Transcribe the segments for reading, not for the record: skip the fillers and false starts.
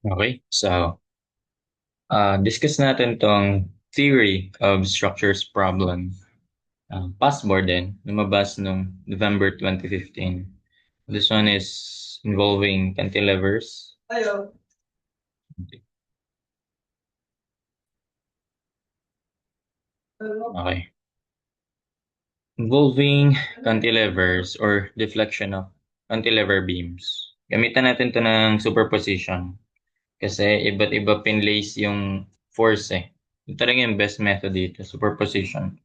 Okay, so discuss natin tong theory of structures problem. Passboard din, lumabas noong November 2015. This one is involving cantilevers. Okay. Involving cantilevers or deflection of cantilever beams. Gamitan natin to ng superposition kasi iba't iba pinlace yung force eh. Ito talaga yung best method dito, superposition.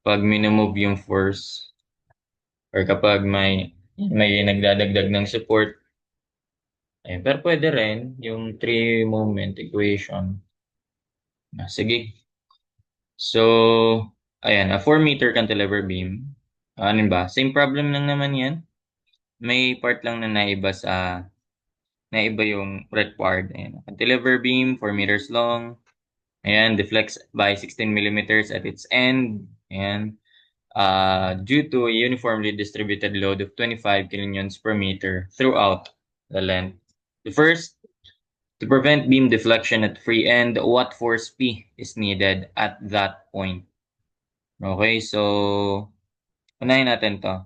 Pag minimove yung force, or kapag may nagdadagdag ng support. Pero pwede rin yung three moment equation. Sige. So, ayan, a 4 meter cantilever beam. Ano ba? Same problem lang naman yan. May part lang na naiba yung required. Ayan, cantilever beam, 4 meters long. Ayan, deflects by 16 millimeters at its end. Ayan. Due to a uniformly distributed load of 25 kilonewtons per meter throughout the length. The first, to prevent beam deflection at free end, what force P is needed at that point? Okay, so unahin natin to.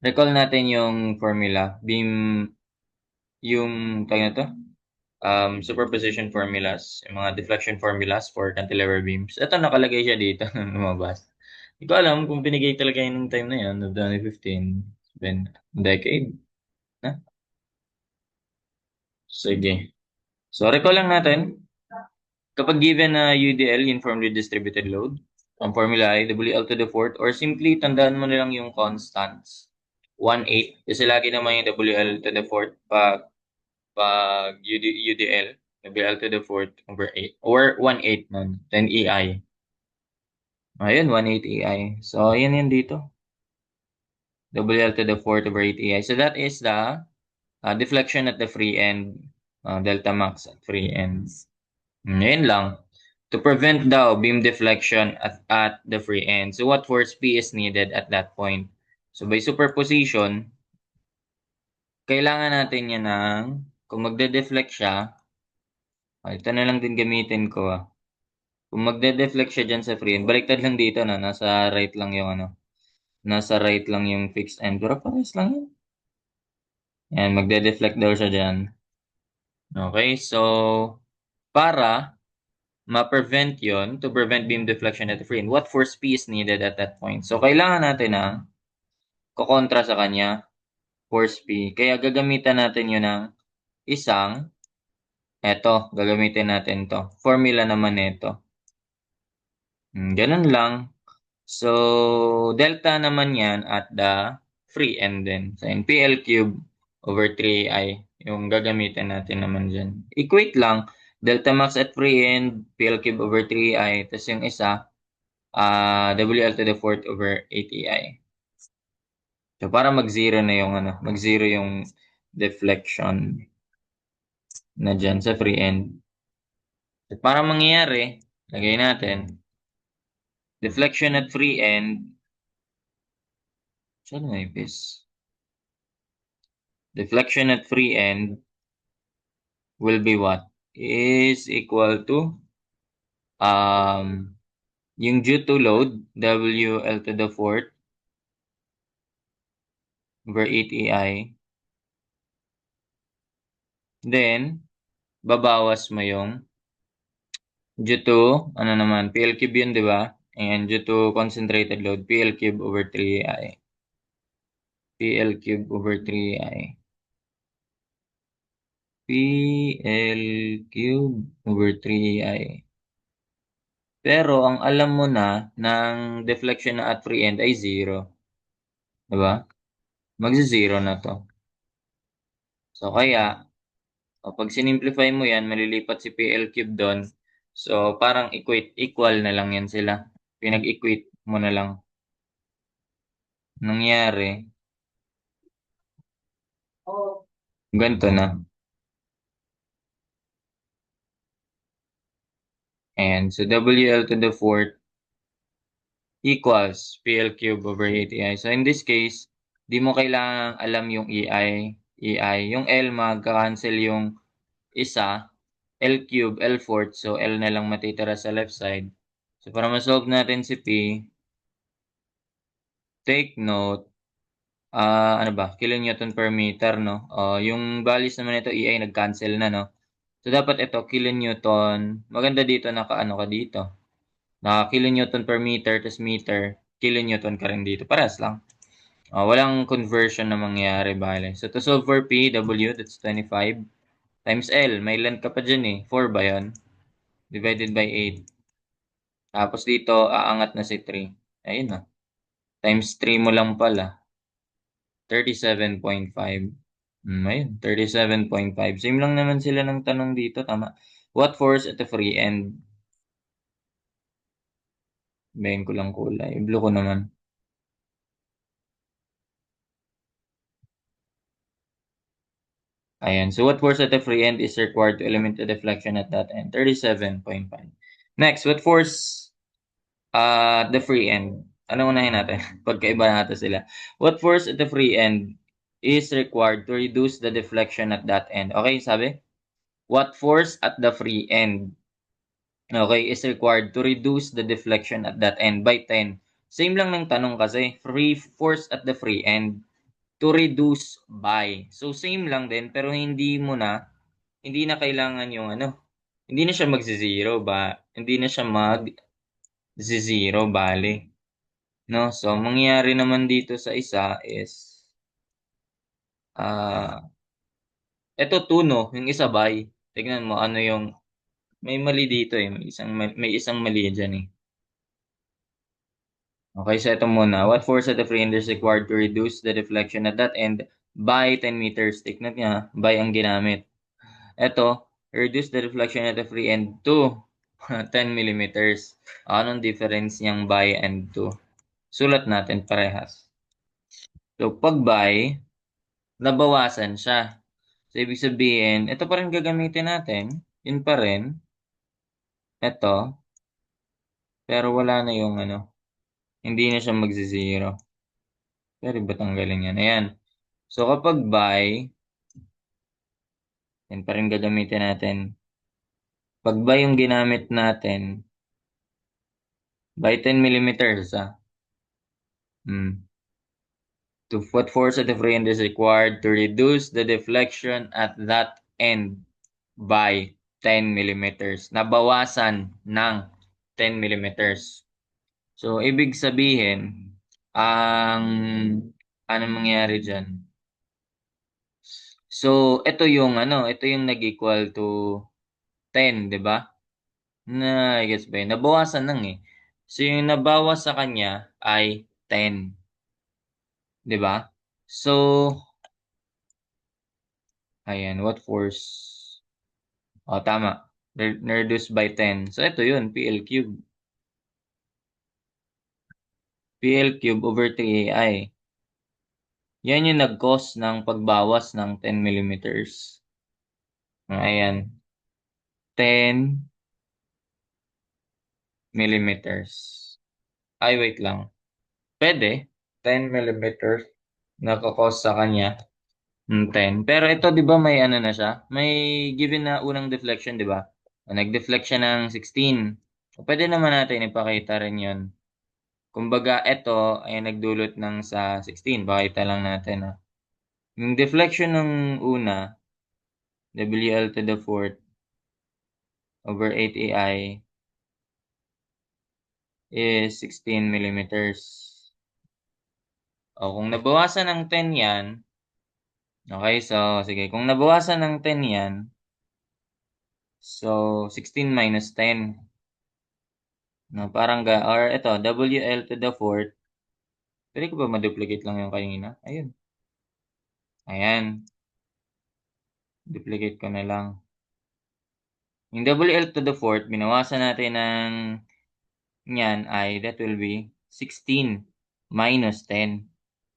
Recall natin yung formula, yung tawag na to, superposition formulas, yung mga deflection formulas for cantilever beams. Ito nakalagay siya dito nung lumabas. Hindi ko alam kung binigay talaga yun ng time na yun, of 2015, then decade na. Sige. So, recall lang natin, kapag given na UDL, uniformly distributed load, ang formula ay WL to the fourth, or simply tandaan mo na lang yung constants. 1/8, kasi lagi naman yung WL to the fourth pag UDL, WL to the fourth over 8, or 1/8 nun, then EI. Ayun, 1/8 EI. So, yun yun dito. WL to the fourth over 8 EI. So, that is the deflection at the free end, delta max at free ends. Ngayon lang, to prevent daw beam deflection at the free end. So what force P is needed at that point? So by superposition, kailangan natin yan ng, kung magde-deflect siya, ito na lang din gamitin ko Kung magde-deflect siya dyan sa free end, baliktad lang dito na, nasa right lang yung nasa right lang yung fixed end. Pero parehas lang yun. Yan, magde-deflect daw siya dyan. Okay, so, para ma-prevent yon, to prevent beam deflection at the free end, what force P is needed at that point? So, kailangan natin kukontra sa kanya, force P. Kaya gagamitan natin yun ng isang, gagamitin natin to. Formula naman nito. Ganun lang. So, delta naman yan at the free end din. So, in PL cube over 3I, yung gagamitin natin naman dyan. Equate lang, delta max at free end, PL cube over 3I, tapos yung isa, WL to the fourth over 8EI. So, para mag-zero na yung mag-zero yung deflection na dyan sa free end. At para mangyayari, lagay natin, deflection at free end, saan na ibis? Deflection at free end will be what? Is equal to, yung due to load, WL to the fourth over 8EI. Then, babawas mo yung due to, PL cube yun, di ba? And due to concentrated load, PL cube over 3I. PL cube over 3I. PL cube over 3I. Pero, ang alam mo na, ng deflection na at free end ay 0. Diba? Magzi-0 na to. So, kaya, pag sinimplify mo yan, malilipat si PL cube doon. So, parang equal na lang yan sila. Pinag-equate mo na lang. Nangyari, ganito na. And so, WL to the fourth equals PL cube over 8EI. So, in this case, di mo kailangang alam yung EI. Yung L, magka-cancel yung isa, L cube, L fourth, so L na lang matitira sa left side. So para ma-solve natin si P, take note, ano ba, kilonewton per meter, no? Yung values naman ito, EI, nag-cancel na, no? So dapat ito, kilonewton, maganda dito, naka-ano ka dito. Naka kilonewton per meter, tas meter, kilonewton ka rin dito. Parehas lang. Walang conversion na mangyayari, bale. So to solve for P, W, that's 25, times L, may length ka pa dyan eh. 4 ba yun? Divided by 8. Tapos dito, aangat na si 3. Ayun na. Times 3 mo lang pala. 37.5. Ayun, 37.5. Same lang naman sila ng tanong dito, tama. What force at the free end? Bayan ko lang kulay. Blue ko naman. Ayan. So what force at the free end is required to eliminate the deflection at that end? 37.5. Next, what force at the free end? Ano unahin natin? Pagkaiba natin sila. What force at the free end is required to reduce the deflection at that end? Okay, sabi? What force at the free end, okay, is required to reduce the deflection at that end by 10? Same lang ng tanong kasi. Free force at the free end to reduce by. So same lang din pero hindi na kailangan yung ano, hindi na siya magze-zero ba, hindi na siya mag-zero bale. No? So, mangyayari naman dito sa isa is, eto 2, no? Yung isa by. Tignan mo, ano yung, may mali dito eh. May isang mali dyan eh. Okay, so ito muna. What force at the free end is required to reduce the deflection at that end by 10 meters? Tignan niya, by ang ginamit. Ito, reduce the deflection at the free end to 10 millimeters. Anong difference niyang by and to? Sulat natin parehas. So, pag by, nabawasan siya. So, ibig sabihin, ito pa rin gagamitin natin. Yun pa rin. Ito. Pero wala na yung ano. Hindi na siya magzi-zero. Pero ba tanggalin yan? Ayan. So, kapag by, yan pa rin gagamitin natin. Pag by yung ginamit natin, by 10 millimeters, To what force at the free end is required to reduce the deflection at that end by 10 millimeters. Nabawasan ng 10 millimeters. So, ibig sabihin, ang ano mangyayari dyan? So, ito yung nag-equal to 10, di ba? I guess ba yun? Nabawasan lang eh. So, yung nabawas sa kanya ay 10. Di ba? So, ayan, what force? Tama. Reduced by 10. So, ito yun, PL cube. PL cube over 3AI. Yan yung nag-cause ng pagbawas ng 10 millimeters. Ayan. 10 millimeters. Ay, wait lang. Pwede. 10 millimeters. Nakakos sa kanya. 10. Pero ito, di ba may ano na siya? May given na unang deflection, di ba? Nag-deflect siya ng 16. Pwede naman natin ipakita rin yun. Kumbaga, ito ay nagdulot ng sa 16. Pakita lang natin. Yung deflection ng una, WL to the fourth over 8AI is 16 millimeters. Kung nabawasan ng 10 yan, okay, so, sige, kung nabawasan ng 10 yan, so, 16 minus 10. No, parang or ito, WL to the fourth. Pwede ko ba ma-duplicate lang yung kanina? Ayun. Ayan. Duplicate ko na lang. Yung WL to the fourth, binawasan natin ng yan ay that will be 16 minus 10.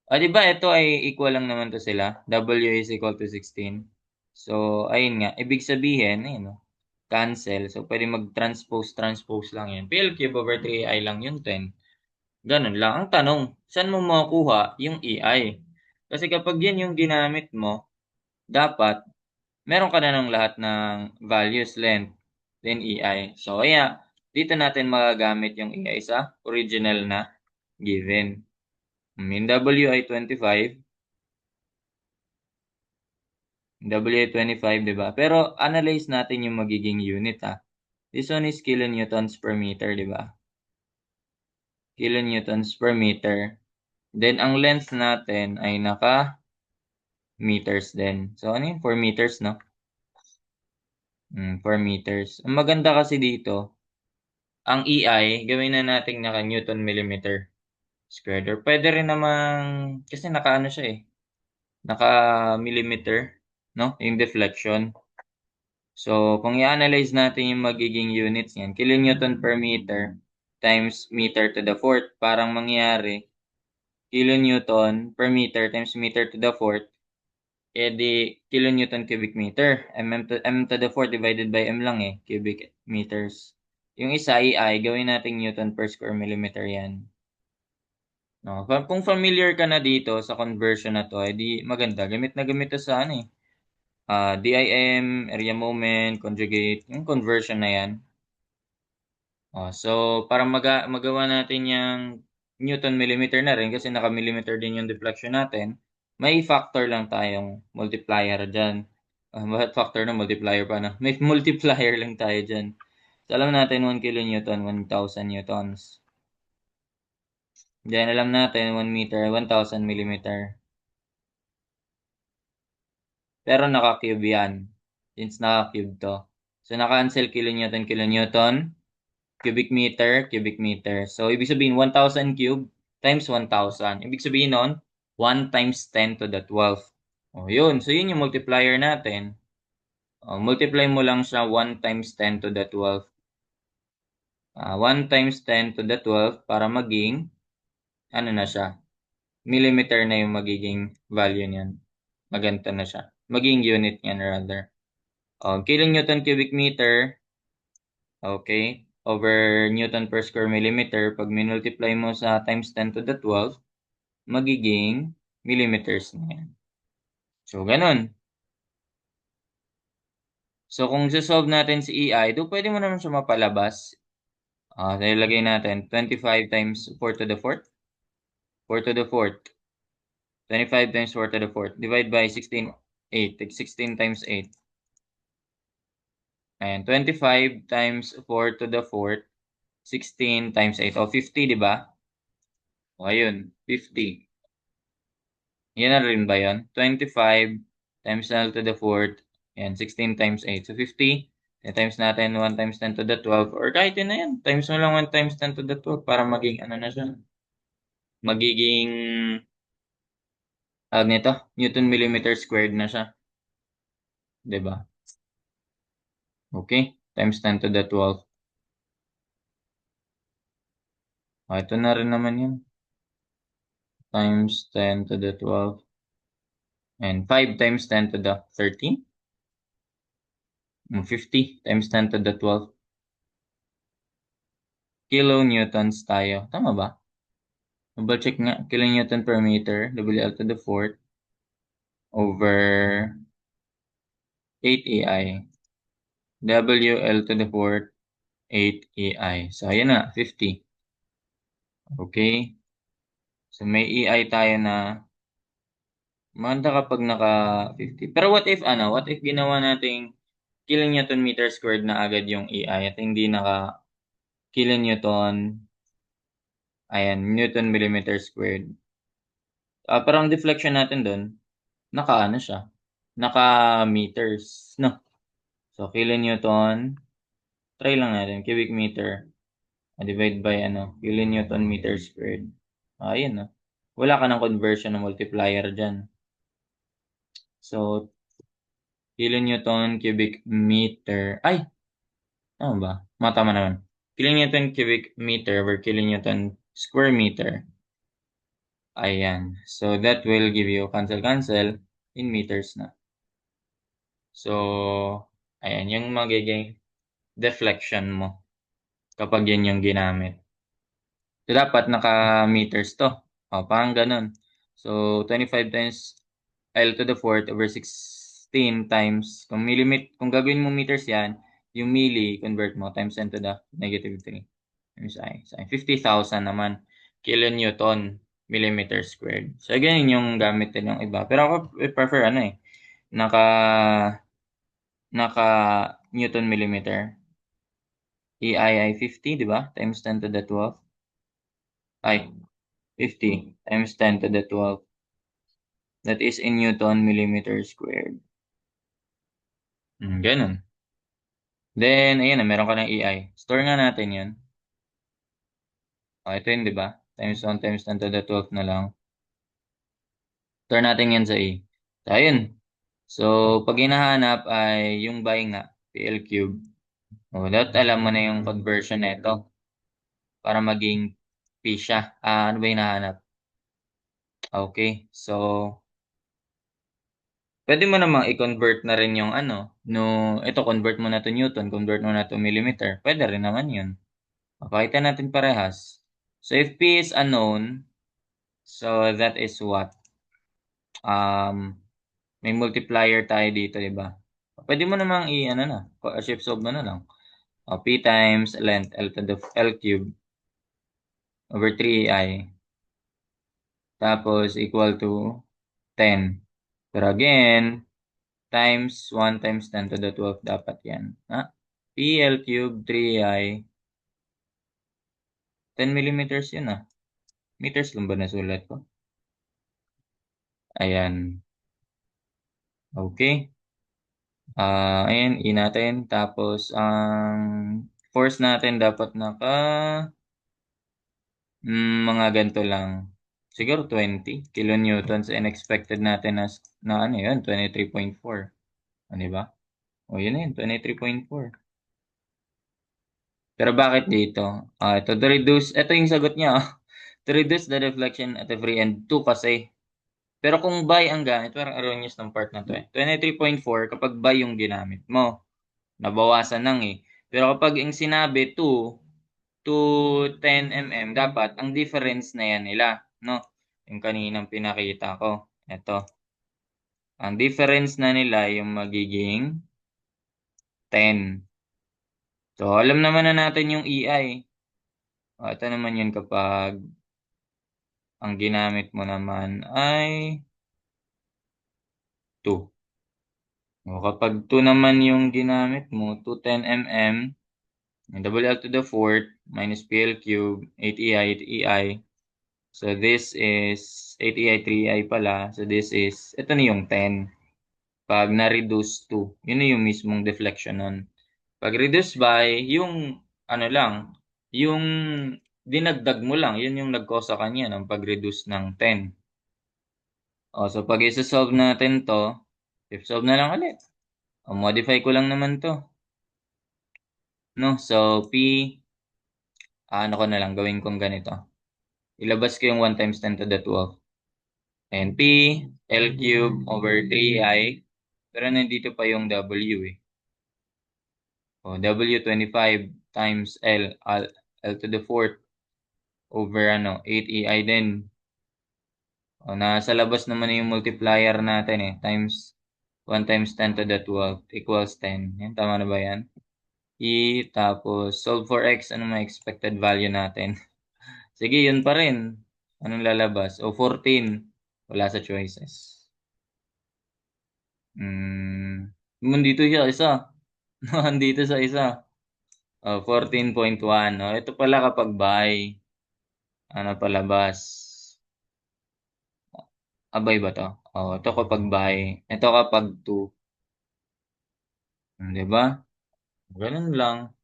Di ba ito ay equal lang naman to sila. W is equal to 16. So, ayun nga. Ibig sabihin, ayun, no? Cancel. So, pwede transpose lang yan. PL cube over 3AI lang yung 10. Ganun lang. Ang tanong, saan mo makukuha yung EI? Kasi kapag yan yung ginamit mo, dapat meron ka na ng lahat ng values, length, then EI. So, kaya, dito natin magagamit yung EI sa original na given. Yung W ay 25. W ay 25, di ba? Pero, analyze natin yung magiging unit, ha. This one is kilonewtons per meter, di ba? Kilonewtons per meter. Then, ang length natin ay naka-meters din. So, ano yun? 4 meters, no? 4 meters. Ang maganda kasi dito, ang EI, gawin na natin naka-Newton millimeter squared. Or pwede rin namang, kasi naka-ano siya eh, naka-millimeter, no? Yung deflection. So, kung i-analyze natin yung magiging units niyan, kilonewton per meter times meter to the fourth, parang mangyari, kilonewton per meter times meter to the fourth, di kilonewton cubic meter. M to the fourth divided by M lang eh, cubic meters. Yung isa ay gawin natin Newton per square millimeter yan. No, kung familiar ka na dito sa conversion na to, di maganda. Gamit na gamit to sa ano eh. DIM, area moment, conjugate, yung conversion na yan. So, para magawa natin yung Newton millimeter na rin kasi naka-millimeter din yung deflection natin, may factor lang tayong multiplier dyan. Bakit factor na multiplier pa na? May multiplier lang tayo dyan. So, alam natin 1 kilonewton, 1,000 newtons. Then, alam natin 1 meter, 1,000 millimeter. Pero naka-cube yan. Since naka-cube to. So, naka-cancel kilonewton, kilonewton. Cubic meter, cubic meter. So, ibig sabihin, 1,000 cube times 1,000. Ibig sabihin nun, 1 times 10 to the 12. Yun. So, yun yung multiplier natin. Multiply mo lang siya 1 times 10 to the 12. 1 times 10 to the 12 para maging, ano na siya, millimeter na yung magiging value niyan. Maganda na siya. Maging unit niyan rather. Kilonewton cubic meter, okay, over Newton per square millimeter, pag minultiply mo sa times 10 to the 12, magiging millimeters na yan. So, ganun. So, kung solve natin si EI, do pwede mo naman siya mapalabas. Nilagay natin 25 times 4 to the 4th. 4 to the 4th. 25 times 4 to the 4th. Divide by 16, 8. Take 16 times 8. And 25 times 4 to the 4th. 16 times 8. 50, di ba? Ayun, 50. Yan na rin ba yun? 25 times L to the 4th. Yan, 16 times 8. So, 50. Times natin 1 times 10 to the 12. Or kahit yun na yan. Times mo lang 1 times 10 to the 12 para maging ano na siya. Magiging, nito, Newton millimeter squared na siya. Diba? Okay. Times 10 to the 12. Ito na rin naman yun. Times 10 to the 12. And 5 times 10 to the 13. 50 times 10 to the 12. Kilonewtons tayo. Tama ba? Double check nga. Kilonewton per meter. WL to the 4th. Over 8 AI. WL to the 4th. 8 AI. So, ayan na. 50. Okay. So, may EI tayo na maganda kapag naka 50. Pero what if ginawa nating kilonewton meter squared na agad yung EI at hindi naka kilonewton, ayan, Newton millimeter squared. Parang deflection natin doon, naka siya, naka meters, no? So, kilonewton, try lang natin, cubic meter, divide by kilonewton meter squared. Ayan, no? Wala ka ng conversion ng multiplier dyan. So, kilonewton cubic meter, ay, ano ba? Tama naman. Kilonewton cubic meter over kilonewton square meter. Ayan. So, that will give you cancel in meters na. So, ayan. Yung magiging deflection mo kapag yan yung ginamit. So, dapat naka-meters to. Parang ganun. So, 25 times L to the 4th over 6 16 times, kung gagawin mo meters yan, yung milli, convert mo, times 10 to the negative 3. Times I. So, 50,000 naman kilonewton millimeter squared. So, ganyan yung gamit din yung iba. Pero ako prefer naka Newton millimeter. EI ay 50, di ba? Times 10 to the 12. Ay, 50 times 10 to the 12. That is in Newton millimeter squared. Ganun. Then, ayan na, meron ka ng EI. Store nga natin yun. Ito yun, di ba? Times 1 times 10 to the 12 na lang. Store natin yan sa E. So, ayun. So, pag hinahanap ay yung by nga, PL cube. Dapat alam mo na yung conversion nito para maging P siya. Ano ba hinahanap? Okay. So, pwede mo namang i-convert na rin yung ito convert mo na to Newton, convert mo na to millimeter. Pwede rin naman yun. Pakita natin parehas. So, if P is unknown, so that is what? May multiplier tayo dito, di ba? Pwede mo namang shift solve mo na lang. P times length, L to the L cube over 3i. Tapos, equal to 10. Pero again, times 1 times 10 to the 12 dapat yan. PL cube 3i. 10 millimeters yun Meters lang ba nasulat ko? Ayan. Okay. Ayan, i natin. Tapos, ang force natin dapat mga ganito lang. Siguro 20 kilonewtons and expected natin na yun, 23.4. Ano ba? Yun na yun, 23.4. Pero bakit dito? Ito yung sagot niya. To reduce the deflection at every end, 2 kasi. Pero kung by ang gamit, parang erroneous ng part na to 23.4, kapag by yung ginamit mo, nabawasan lang Pero kapag yung sinabi 2 to 10 mm, dapat ang difference na yan nila, no? Yung kaninang pinakita ko. Ito. Ang difference na nila yung magiging 10. So, alam naman na natin yung EI. Ito naman yun kapag ang ginamit mo naman ay 2. Kapag 2 naman yung ginamit mo, 210 mm, double L to the 4th, minus PL cube, 8EI, 8EI. So, this is 8EI, 3EI pala. So, this is, ito na yung 10. Pag na-reduce to, yun na yung mismong deflection nun. Pag reduce by, yung lang, yung dinagdag mo lang, yun yung nag-cause sa kanya ng pag-reduce ng 10. So pag isa-solve natin to, if solve na lang ulit. Modify ko lang naman to. No? So, P, ano ko na lang, gawin kong ganito. Ilabas ko yung 1 times 10 to the 12. And P, L cube over 3i. Pero nandito pa yung W W 25 times L to the 4th over 8EI din. Nasa labas naman yung multiplier natin times 1 times 10 to the 12 equals 10. Yan, tama na ba yan? Tapos solve for x, ano may expected value natin? Sige, yun pa rin. Anong lalabas? 14. Wala sa choices. Nandito siya, isa. Nandito sa isa. 14.1. Ito pala kapag by. Ano palabas? Abay ba to? Ito kapag by. Ito kapag 2. Di ba? Ganun lang.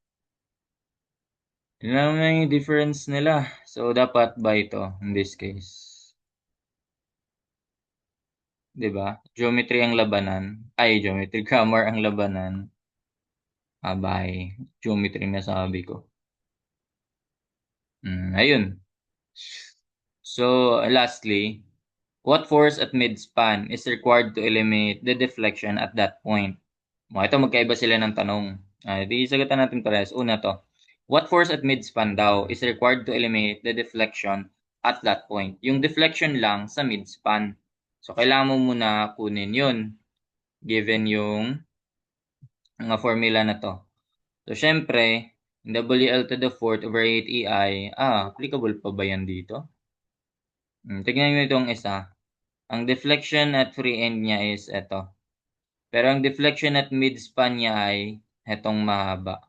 Yun lang na yung difference nila. So, dapat by to in this case. Di ba? Geometry ang labanan. Ay, geometry grammar ang labanan. By geometry na sabi ko. Ayun. So, lastly, what force at midspan is required to eliminate the deflection at that point? Ito magkaiba sila ng tanong. Di sagutan natin parehas. Una to. What force at midspan daw is required to eliminate the deflection at that point? Yung deflection lang sa midspan. So, kailangan mo muna kunin yun. given yung mga formula na to. So, syempre, WL to the fourth over 8 EI, applicable pa ba yan dito? Tignan nyo itong isa. Ang deflection at free end niya is ito. Pero ang deflection at mid-span niya ay etong mahaba.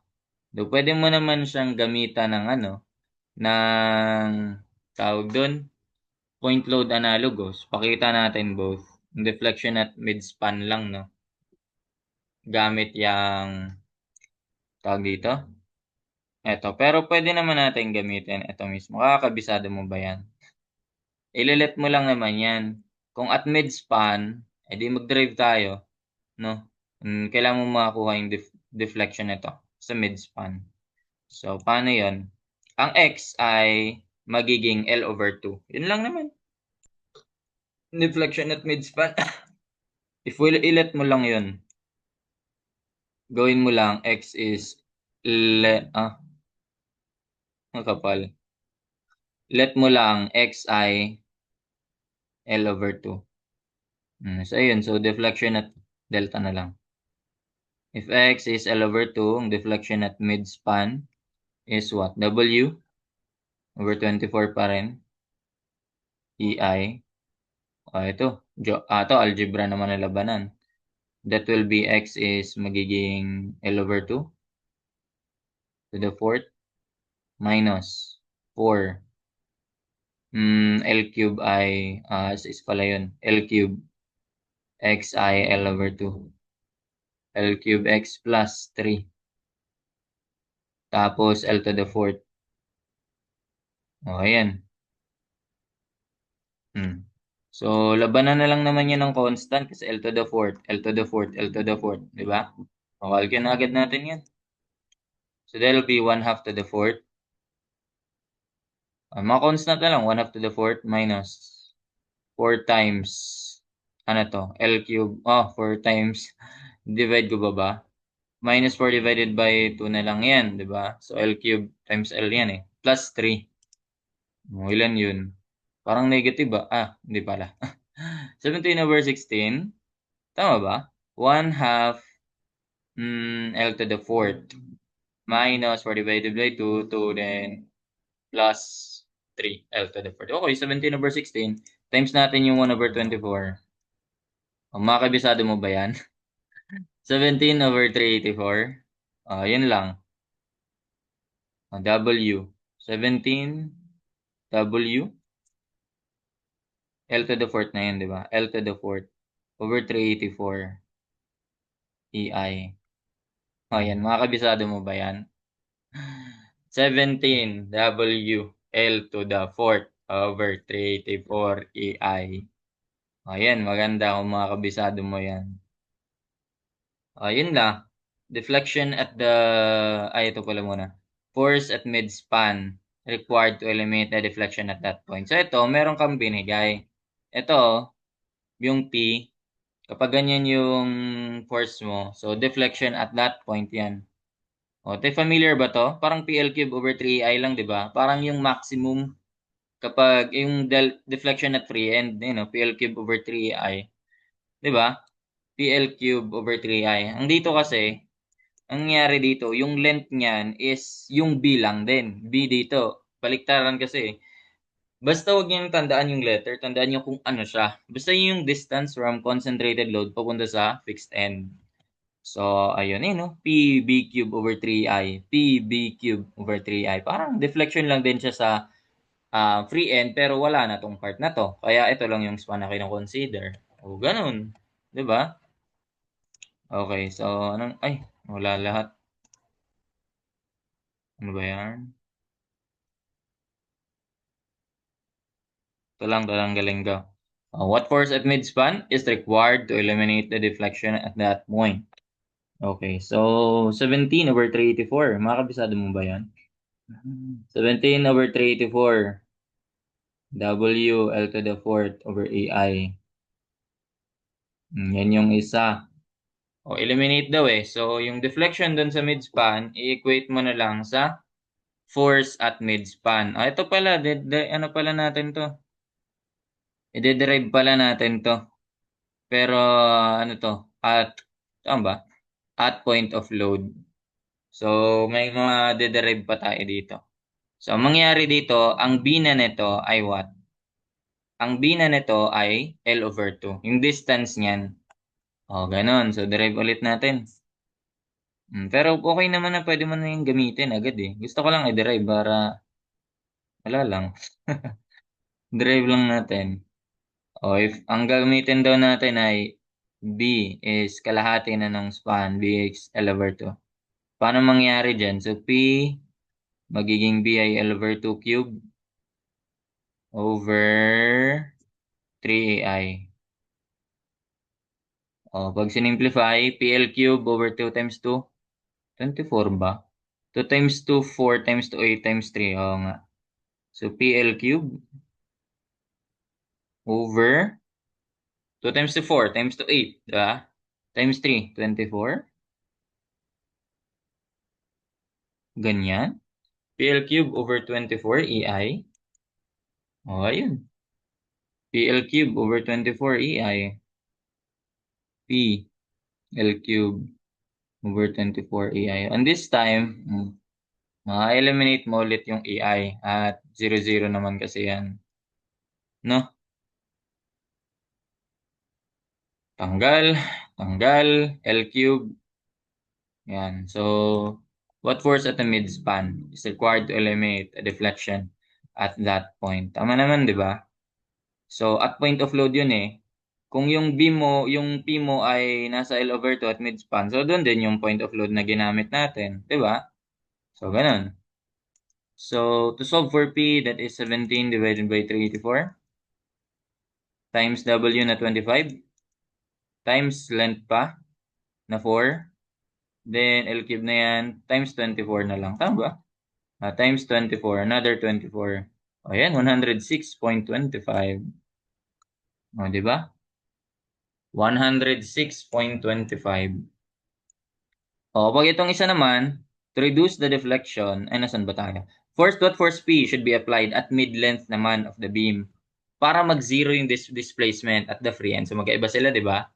So, pwede mo naman siyang gamitan ng ng tawag doon, point load analogous. Pakita natin both. Ang deflection at mid-span lang, no? Gamit yung tawag dito. Ito. Pero pwede naman natin gamitin ito mismo. Kakabisado mo ba yan? Ililet mo lang naman yan. Kung at mid-span, edi mag-drive tayo, no? Kailangan mo makakuha yung deflection nito sa mid-span. So, paano yon? Ang x ay magiging L over 2. Yun lang naman. Deflection at mid-span. If ilet mo lang yun, gawin mo lang x is kapal. Let mo lang x ay L over 2. So, ayun. So, deflection at delta na lang. If x is L over 2, ang deflection at mid-span is what? W over 24 pa rin. EI. Ito. Ito, algebra naman na labanan. That will be x is magiging L over 2 to the fourth minus 4. L cube ay, is pala yun. L cube x ay L over 2. L cube x plus 3. Tapos L to the fourth. Ayan. So, labanan na lang naman yan ng constant kasi L to the fourth, L to the fourth, L to the fourth. Di ba? Makalkin na agad natin yan. So, that will be 1/2 to the fourth. Mga constant na lang, 1/2 to the fourth minus 4 times, L cube. 4 times, divide ko ba ba? Minus 4 divided by 2 na lang yan, di ba? So, L cube times L yan eh. Plus 3. Ilan yun? Parang negative ba? Hindi pala. 17 over 16. Tama ba? 1/2 L to the fourth minus 4 divided by 2, 2 then plus 3 L to the fourth. Okay, 17 over 16 times natin yung 1 over 24. Makakabisado mo ba yan? 17 over 384. Yun lang. W. 17 W. L to the fourth na yun, di ba? L to the fourth over 384 EI. Yan. Makakabisado mo ba yan? 17 W L to the fourth over 384 EI. Ayan, maganda kung mga kabisado mo yan. Yun lang. Deflection at ito pala muna. Force at mid-span required to eliminate the deflection at that point. So ito, meron kang binigay. Ito, yung P, kapag ganyan yung force mo, so deflection at that point yan. Familiar ba to? Parang PL cube over 3I lang, di ba? Parang yung maximum kapag yung deflection at free end, PL cube over 3I. Di ba? PL cube over 3I. Ang dito kasi, ang nangyari dito, yung length niyan is yung B lang din. B dito. Baliktaran kasi. Basta wag niyong tandaan yung letter, tandaan niyo kung ano siya. Basta yung distance from concentrated load papunta sa fixed end. So, ayun PB cube over 3I. PB cube over 3I. Parang deflection lang din siya sa free end pero wala na tong part na to. Kaya ito lang yung span na kino-consider. Ganun. 'Di ba? Okay, so wala lahat. Ano ba yan? Ito lang galing ka. What force at mid-span is required to eliminate the deflection at that point? Okay, so 17 over 384. Makakabisado mo ba yan? 17 over 384. W L to the fourth over AI. Yan yung isa. Eliminate daw eh. So, yung deflection dun sa mid-span, i-equate mo na lang sa force at mid-span. Ito pala, ano pala natin to? I-derive pala natin to. Pero, ano to? tama ba? At point of load. So, may mga de-derive pa tayo dito. So, ang mangyayari dito, ang B na nito ay what? Ang B na nito ay L over 2. Yung distance niyan. O, ganun. So, derive ulit natin. Pero okay naman na pwede mo na yung gamitin agad eh. Gusto ko lang i-derive para wala lang. Derive lang natin. O, if ang gagamitin daw natin ay B is kalahati na ng span, Bx L over 2. Paano mangyari dyan? So, P magiging B ay L over 2 cube over 3AI. O, pag sinimplify, PL cube over 2 times 2, 24 ba? 2 times 2, 4 times 2, 8 times 3. Oo nga. So, PL cube over 2 times 2, 4 times 2, 8. Diba? Times 3, 24. Ganyan. PL cube over 24 EI. O, ayun. PL cube over 24 EI. PL cube over 24 EI. And this time, ma-eliminate mo ulit yung EI at 0, 0 naman kasi yan. No? Tanggal, tanggal, L cube. Yan. So, what force at the midspan is required to eliminate a deflection at that point? Tama naman, di ba? So, at point of load yun eh. Kung yung beam mo, yung P mo ay nasa L over 2 at midspan, so doon din yung point of load na ginamit natin. Di ba? So, ganun. So, to solve for P, that is 17 divided by 384 times W na 25 times length pa na 4. Then, L cube na yan times 24 na lang. Tama ba? Times 24, another 24. O yan, 106.25. O, di ba? 106.25. O, pag itong isa naman, to reduce the deflection, ay nasan ba tayo? First, what force P should be applied at mid-length naman of the beam para mag-zero yung displacement at the free end. So, magkaiba sila, di ba?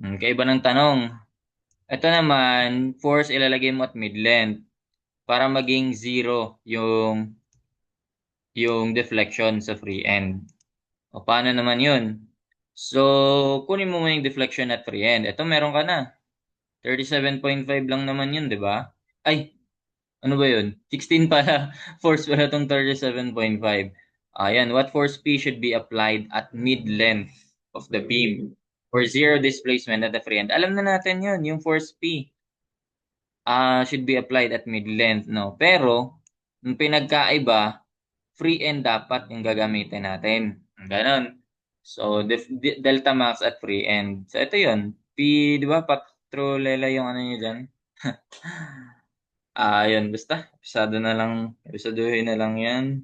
Kaiba ng tanong. Ito naman, force ilalagay mo at mid-length para maging zero yung deflection sa free end. O paano naman yun? So, kunin mo muna yung deflection at free end. Ito meron ka na. 37.5 lang naman yun, di ba? Ay, ano ba yun? 16 pala. Force pala itong 37.5. Ayan, what force P should be applied at mid-length of the beam for zero displacement at the free end? Alam na natin yun, yung force P should be applied at mid-length, no? Pero, yung pinagkaiba, free end dapat yung gagamitin natin. Ganon. So, delta max at free end. So, ito yun. P, di ba? Patrolela yung ano nyo dyan. Yun. Basta, episaduhin na lang yan.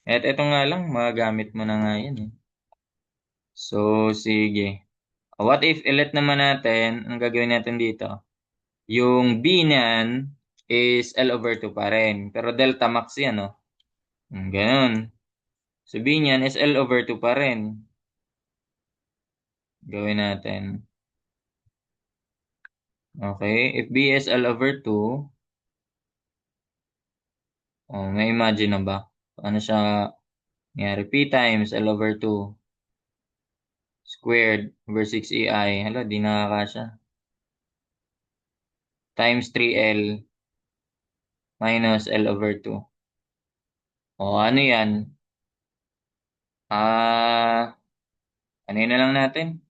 At ito nga lang, magagamit mo na nga yan. Eh. So, sige. What if ilet naman natin, ang gagawin natin dito? Yung B niyan is L over 2 pa rin. Pero delta max yan, no? Ganon. Sabihin niyan is L over 2 pa rin. Gawin natin. Okay. If B is L over 2, may imagine na ba? Ano siya nangyari? P times L over 2 squared over 6EI. Hala, di nakakasya. Times 3L minus L over 2. Ano yan? Ano yun na lang natin?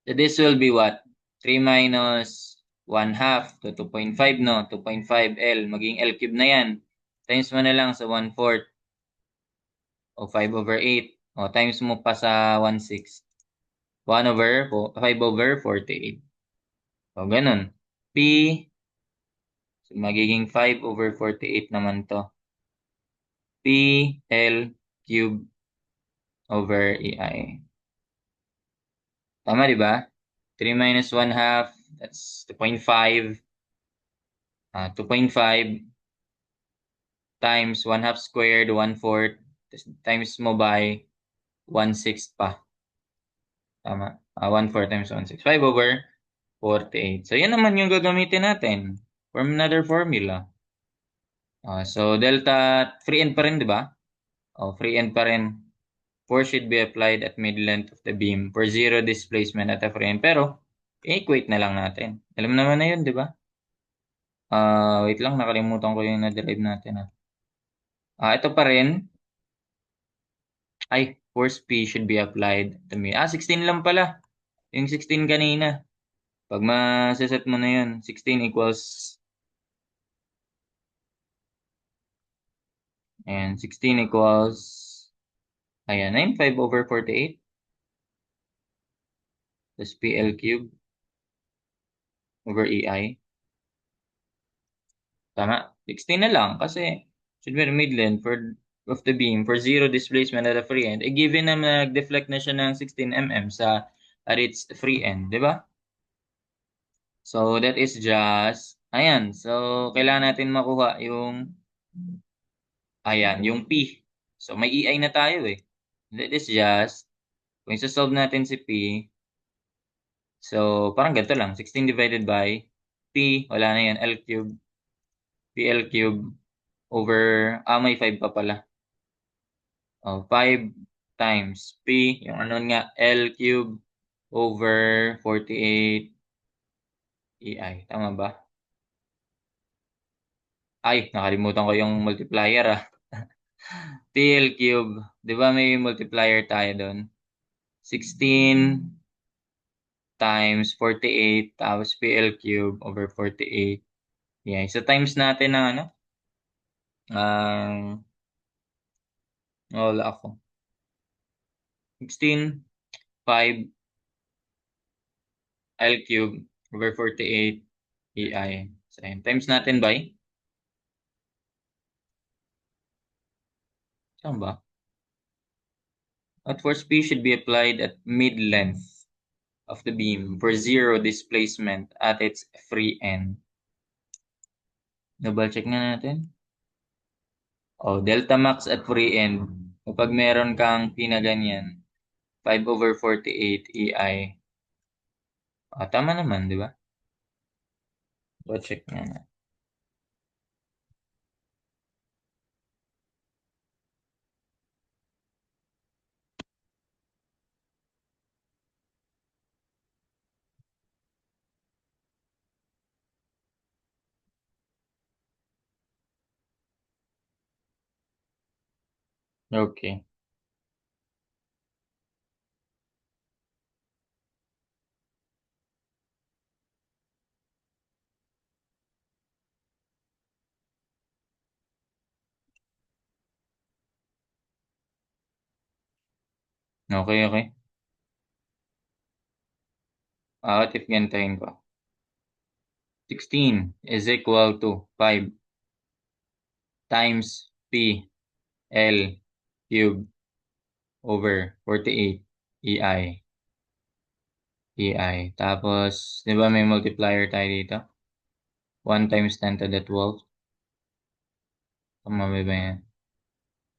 So this will be what? 3 minus 1 half to 2.5, no? 2.5 L. Maging L cube na yan. Times mo na lang sa 1/4 o 5 over 8. Times mo pa sa 1/6. 1 over 5 over 48. So, ganun. P, so magiging 5 over 48 naman to. P, L, cube over EI. Tama, di ba? 3 minus 1 half, that's 2.5. 2.5 times 1 half squared, 1/4, times mo by 1/6 pa. Tama. 1/4 times 1/6. 5/48. So, yan naman yung gagamitin natin. From another formula. So, delta, free end pa rin, di ba? Free end pa rin. Force should be applied at mid-length of the beam for zero displacement at a free end. Pero, equate na lang natin. Alam naman na yun, di ba? Wait lang, nakalimutan ko yung na-derive natin. Ito pa rin. Force P should be applied to me. 16 lang pala. Yung 16 kanina. Pag masaset mo na yun, 16 equals, ayan, 16 equals, ayan, 5/48. Plus PL cube over EI. Tama. 16 na lang kasi should be the midland of the beam for zero displacement at the free end. Given na nag-deflect na siya ng 16 mm at its free end, di ba? So, that is just, ayan. So, kailangan natin makuha yung, ayan, yung P. So, may EI na tayo eh. That is just, kung isa-solve natin si P, so, parang ganito lang. 16 divided by P, wala na yan, L cube, PL cube, over, may 5 pa pala. 5 times P, yung ano nga, L cube, over 48 EI. Tama ba? Nakalimutan ko yung multiplier PL cube, di ba may multiplier tayo doon? 16 times 48 tapos PL cube over 48. Yeah, so times natin ng ano? Wala ako. 16, 5 L cube over 48 EI. So, yun. Times natin by? Saan ba? At force P should be applied at mid-length of the beam for zero displacement at its free end. Double check na natin. Delta max at free end. Kapag meron kang pinaganyan, 5/48 EI. Tama naman, di ba? So, check nga na. Okay. Okay, okay. What if gantahin ko? 16 is equal to 5 times P L cube over 48 EI. EI. Tapos, di ba may multiplier tayo dito? 1 times 10 to the 12. Tama ba yan?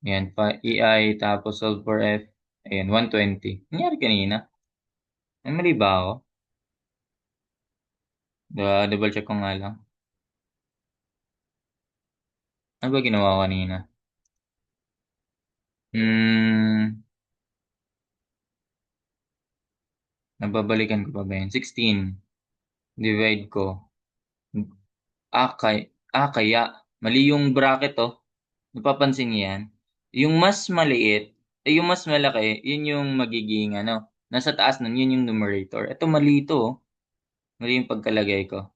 Yan, EI tapos solve for F. Ayan, 120. Nangyari kanina. May mali ba ako? Double check ko nga lang. Ano ba ginawa ko kanina? Nababalikan ko pa ba yun? 16. Divide ko. Kaya. Mali yung bracket Napapansin niyo yan? Yung mas maliit, yung mas malaki, yun yung magiging nasa taas nun, yun yung numerator. Ito mali ito. Mali yung pagkalagay ko.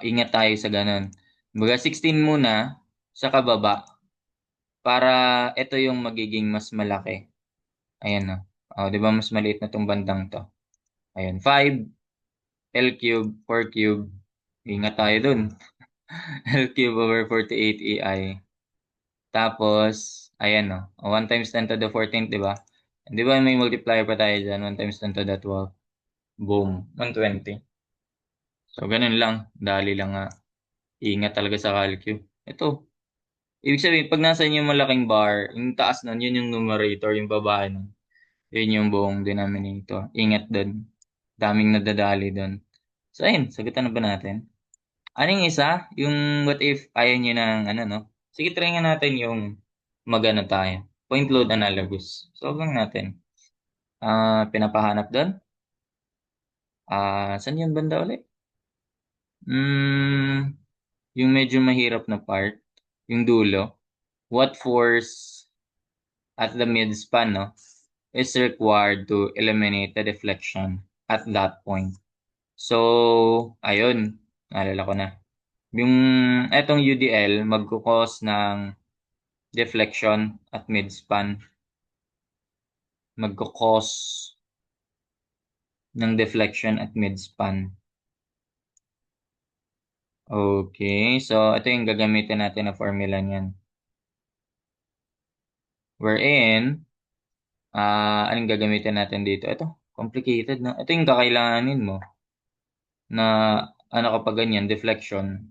Ingat tayo sa ganun. Baga 16 muna sa kababa para ito yung magiging mas malaki. Ayan no. 'Di ba mas maliit na tong bandang to. Ayan, 5 L cube, 4 cube. Ingat tayo dun. L cube over 48 EI. Tapos, ayan no. 1 times 10 to the 14th, di ba? Di ba may multiplier pa tayo dyan? 1 times 10 to the 12. Boom. 120. So, ganun lang. Dali lang nga. Ingat talaga sa calculus. Ito. Ibig sabihin, pag nasa inyo yung malaking bar, yung taas nun, yun yung numerator, yung baba nun. Yun yung buong denominator. Ingat dun. Daming nadadali dun. So, ayun. Sagutan na ba natin? Anong isa? Yung what if ayaw nyo ng ano, no? Sige, try nga natin yung magano tayo. Point load analogous. So, lang natin. Pinapahanap doon. Saan yung banda ulit? Hmm, yung medyo mahirap na part. Yung dulo. What force at the midspan, no, is required to eliminate the deflection at that point. So, ayun. Naalala ko na. Yung etong UDL, magkukos ng deflection at midspan. Magkukos ng deflection at midspan. Okay, so ito yung gagamitin natin na formula niyan. Wherein, anong gagamitin natin dito? Ito, complicated, no? Ito yung kakailanganin mo na ano kapag ganyan, deflection.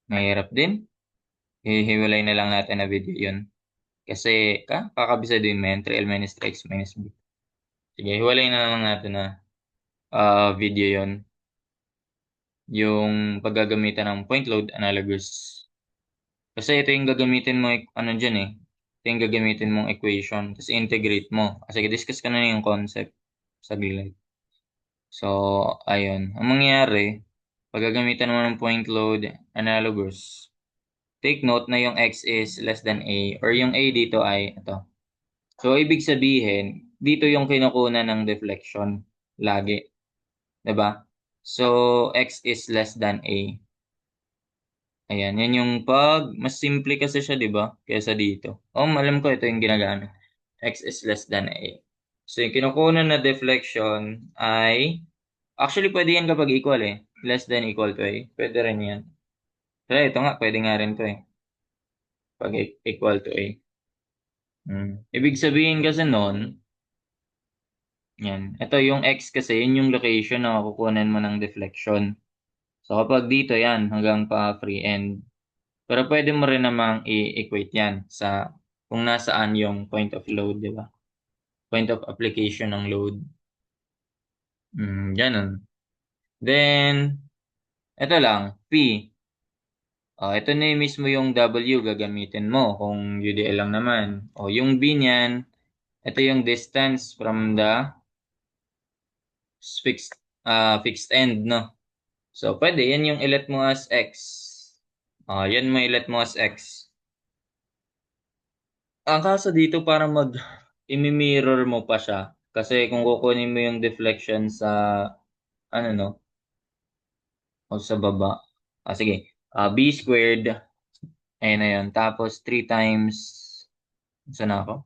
Mahirap din. Hihiwalay na lang natin na video yun. Kasi, kakabisa din mo yan, 3L minus 3X minus B. Sige, hiwalay na lang natin na video yun. Yung paggagamitan ng point load analogous. Kasi ito yung gagamitin mo, ano dyan eh. Ito yung gagamitin mong equation. Tapos integrate mo. Kasi discuss ka na yung concept sa gilid. So, ayun. Ang mangyayari, pag gagamitan mo ng point load analogous, take note na yung x is less than a or yung a dito ay ito. So, ibig sabihin, dito yung kinukunan ng deflection lagi. 'Di ba? So, x is less than a. Ayan, yan yung pag mas simple kasi siya, 'di ba? Kaysa dito. Alam ko ito yung ginagamit. X is less than a. So, yung kinukunan na deflection ay actually pwede yan kapag equal eh. Less than equal to a. Pwede rin yan. Pero ito nga, pwede nga rin to eh. Pag equal to a. Ibig sabihin kasi noon, yan. Ito yung x kasi, yun yung location na makukunan mo ng deflection. So kapag dito yan, hanggang pa free end. Pero pwede mo rin namang i-equate yan sa kung nasaan yung point of load, di ba? Point of application ng load. Ganun. Then, ito lang, P. Ito na yung mismo yung W gagamitin mo kung UDL lang naman. Yung B niyan, ito yung distance from the fixed end, no? So, pwede. Yan yung ilet mo as X. Yan mo ilet mo as X. Ang kaso dito para i-mirror mo pa siya. Kasi kung kukunin mo yung deflection sa, ano no, o sa baba. Sige. B squared. Ayun na yun. Tapos 3 times, saan ako?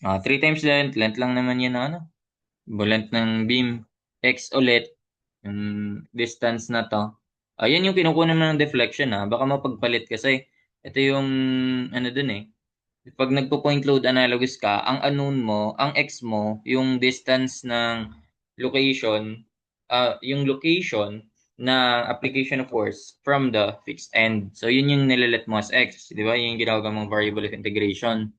3 times length. Length lang naman yan, ano? Length ng beam. X ulit. Yung distance na to. Yan yung kinukunan mo ng deflection, ha. Baka mapagpalit kasi. Ito yung, ano dun eh. Pag nagpo-point load analogous ka, ang unknown mo, ang x mo, yung distance ng location, yung location na application of force from the fixed end. So, yun yung nilalet mo as x. Di ba? Yung ginagawa mong variable of integration.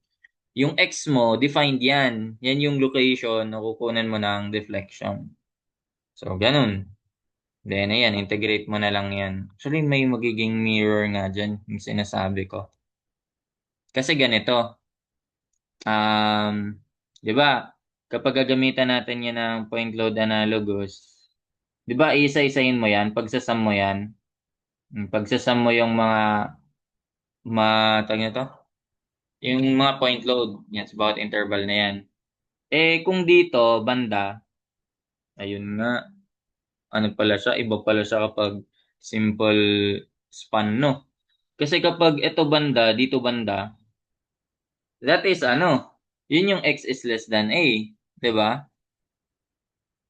Yung x mo, defined yan. Yan yung location na kukunan mo ng deflection. So, ganun. Then, ayan, integrate mo na lang yan. Actually, may magiging mirror nga dyan, yung sinasabi ko. Kasi ganito, di ba, kapag gagamitan natin yan ng point load analogous, di ba, isa-isahin mo yan, pagsasam mo yan, pagsasam mo yung tawag nito, yung mga point load, yan, sa bawat interval na yan. Kung dito, banda, ayun nga, ano pala siya, iba pala siya kapag simple span, no? Kasi kapag ito banda, dito banda, that is yun yung x is less than a, di ba?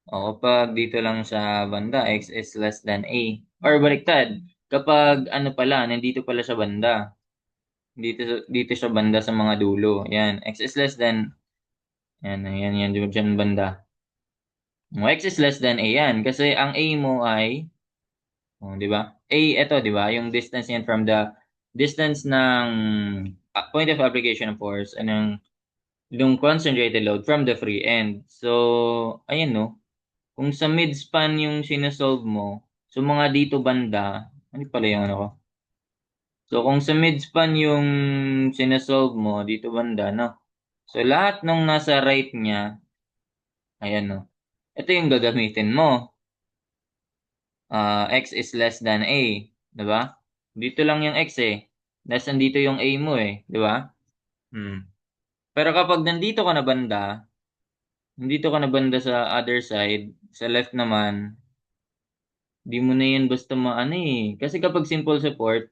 Kapag dito lang sa banda, x is less than a. Or baliktad, kapag ano pala, nandito pala sa banda. Dito sa banda sa mga dulo. Yan, x is less than, yan, dyan banda. X is less than a yan. Kasi ang a mo ay, di ba? Ito, di ba? Yung distance yan from the distance ng point of application of force. Anong yung concentrated load from the free end. So, ayan no, kung sa mid-span yung sinesolve mo, so mga dito banda, ano pala yung ano ko? So, kung sa mid-span yung sinesolve mo, dito banda, no? So, lahat nung nasa right niya, ayan no, ito yung gagamitin mo. X is less than A, 'di ba? Dito lang yung X eh. Less nandito yung A mo eh, 'di ba? Hmm. Pero kapag nandito ka na banda sa other side, sa left naman, di mo na yan basta maano eh. Kasi kapag simple support,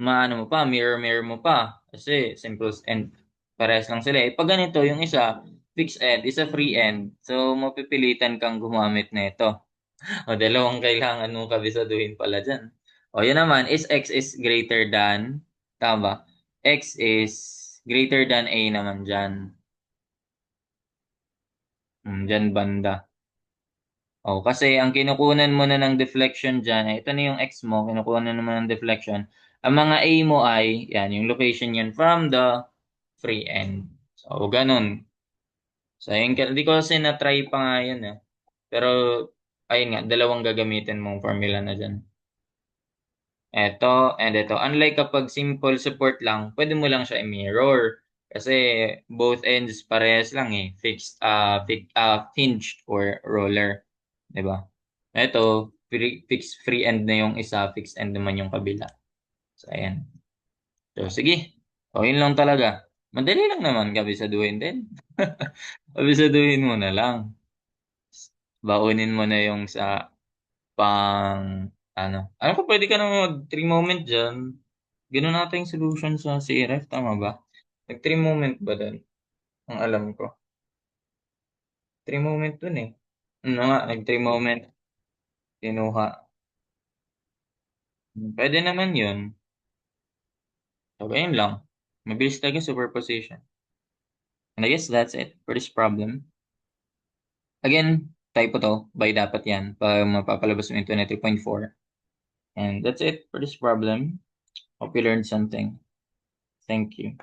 maano mo pa, mirror mo pa. Kasi simple and parehas lang sila. Eh, pag ganito, yung isa, fixed end, isa free end. So, mapipilitan kang gumamit na ito. O, dalawang kailangan mong kabisaduhin pala dyan. O, yun naman, is X is greater than, tama ba? X is greater than A naman dyan. Dyan banda. O, kasi ang kinukunan mo na ng deflection dyan, ito na yung X mo, kinukunan naman ng deflection. Ang mga A mo ay, yan, yung location yan from the free end. So, ganun. So, yun, di ko kasi na-try pa nga yun eh. Pero, ayun nga, dalawang gagamitin mong formula na dyan. Eto, and ito. Unlike kapag simple support lang, pwede mo lang siya i-mirror. Kasi both ends parehas lang eh. Hinged or roller. 'Di ba? Ito, fixed free end na yung isa, fixed end naman yung kabila. So, ayan. So, sige. O, yun lang talaga. Madali lang naman, kabisaduhin din. Kabisaduhin mo na lang. Baunin mo na yung sa pang, ano. Ano ko, pwede ka na mag-3 moment dyan. Ganun natin yung solution sa CRF, tama ba? Nag-3 moment ba doon? Ang alam ko. 3 moment dun eh. Ano nga, nag-3 moment. Kinuha. Pwede naman yun. So, ayun lang. Mabilis talaga superposition. And I guess that's it for this problem. Again, typo to. By dapat yan. Pag mapapalabas mo into 3.4. And that's it for this problem. Hope you learned something. Thank you.